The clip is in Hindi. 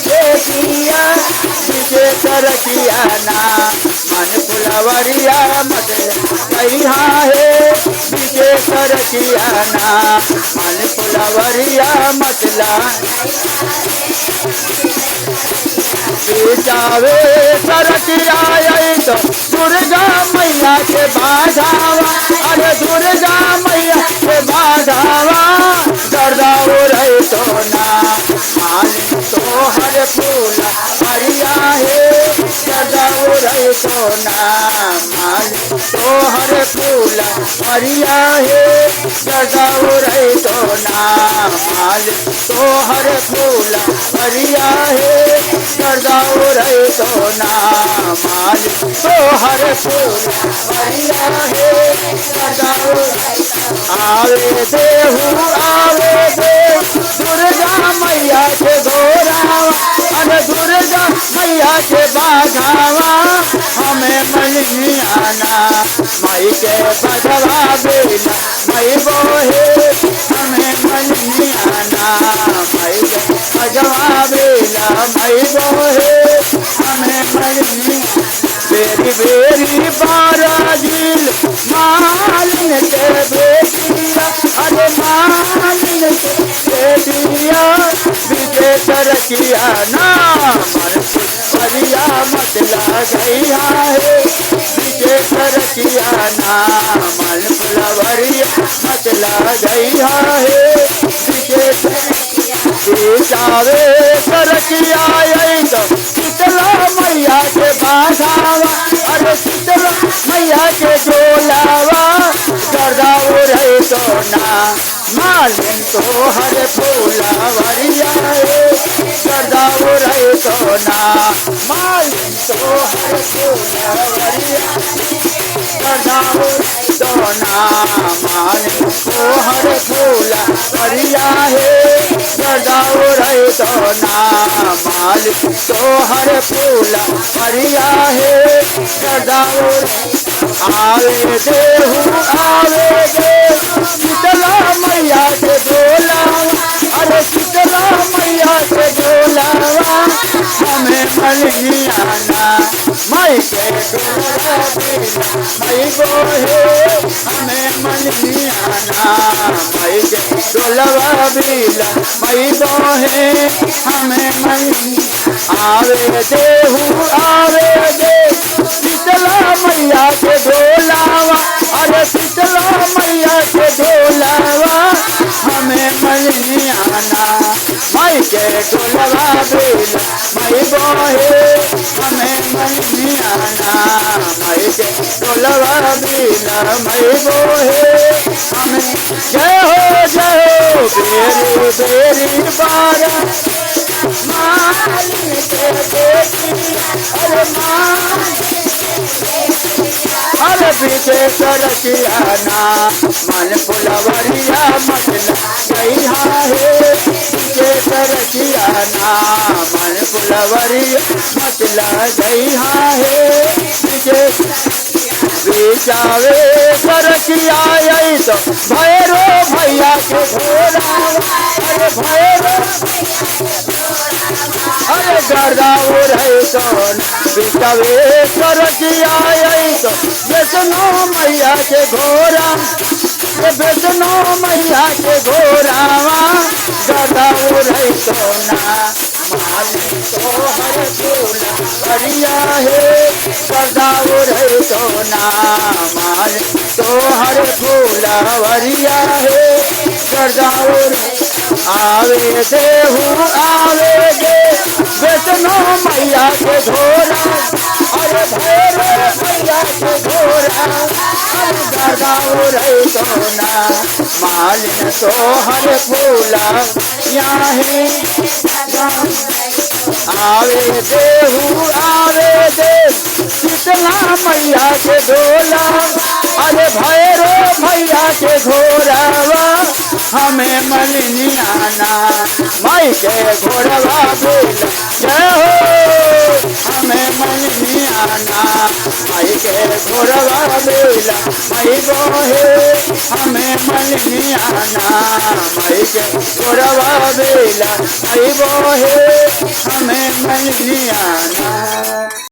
बेटिया बीचे सरकिया ना मन फुलवरिया मत कहिया है बीचे सरकिया ना मन फुलवरिया मतला जावे सरकिया तो दुर्गा मैया के बाधावा अरे दुर्गा मैया के बाधावा गर्दा रहे तो ना मालिन तो हर फूल हरिया है गर्दा रहे तो ना मालिन तो हर फूल हरिया है गर्दा रहे तो ना मालिन तो हर फूल हरिया है गर्दा रहे तो ना मालिन तो हर फूल हरिया है गर्दा आवे देहू आवे दे दुर्गा मैया के गोरावा अरे दुर्गा मैया के बाघावा हमें मलिनी आना माई के बधवा बेला माई बोहे हमें मलिनी आना माई के बधवा बेला माई बोहे हमें मलिनी बेरी बेरी बाराजिल मालिन के बेटिया अरे मालिन के बेटिया बीचे सरकिया ना मन फुलवरिया मत गैया है बीचे सरकिया ना मन फुलवरिया मत गैया है बीचे जावे सरकिया तो शीतला मैया के बाधावा अरे शीतला मैया के डोलावा गर्दा रहे तो ना मालिन तो हर फूलवरिया गर्दा रहे तो ना मालिन तो हर फूलवरिया गर्दा तो ना मालिन तो हर फूलवरिया है गर्दा रहे तो ना मालिन तो हर फूलवरिया है गर्दा आवे देहू आवे दे शीतला मैया के डोलावा अरे शीतला मैया के डोलावा हमें मलिनी आना माई के डोला माई बोहे हमें मलिनी आना माई के डोलवा बिला माई बोहे हमें मलिनी आवे देहू आवे दे शीतला मैया के डोलावा अरे शीतला मैया के डोलावा हमें मलिनी आना माई के डोलवा बेला माई बोहे हमें मलिनी आना माई के डोलवा बेला माई बोहे हमें जय हो बेरी बेरी बारा मालिन के बेटी अरे अरे बीचे सरकिया ना मन फुलवरिया मत गैया है बीचे सरकिया ना मन फुलवरिया मत गैया है बीचे बीचावे सरकिया तो भैरो भैया के घोड़ा अरे भैरो अरे गर्दा रहे तो बीचावे सरकिया तो वैष्णो मैया के घोड़ा वैष्णो मैया के घोड़ावा गर्दा रहे तो ना मालिन तो हर फूलवरिया है गर्दा रहे तो ना मालिन तो हर फूलवरिया है गर्दा आवे देहू आवे दे वैष्णो मैया के घोड़ा अरे भैरो मैया के घोड़ा गर्दा रहे तो ना मालिन तो हर फूलवरिया है आवे देहू आवे दे शीतला मैया के डोला अरे भैरो भैया के घोड़ावा हमें मलिनी आना माई के घोड़वा बेला जय हो हमें मलिनी आना माई के घोड़वा बेला माई बोहे हमें मलिनी आना माई के घोड़वा बेला माई बोहे में नहीं आना।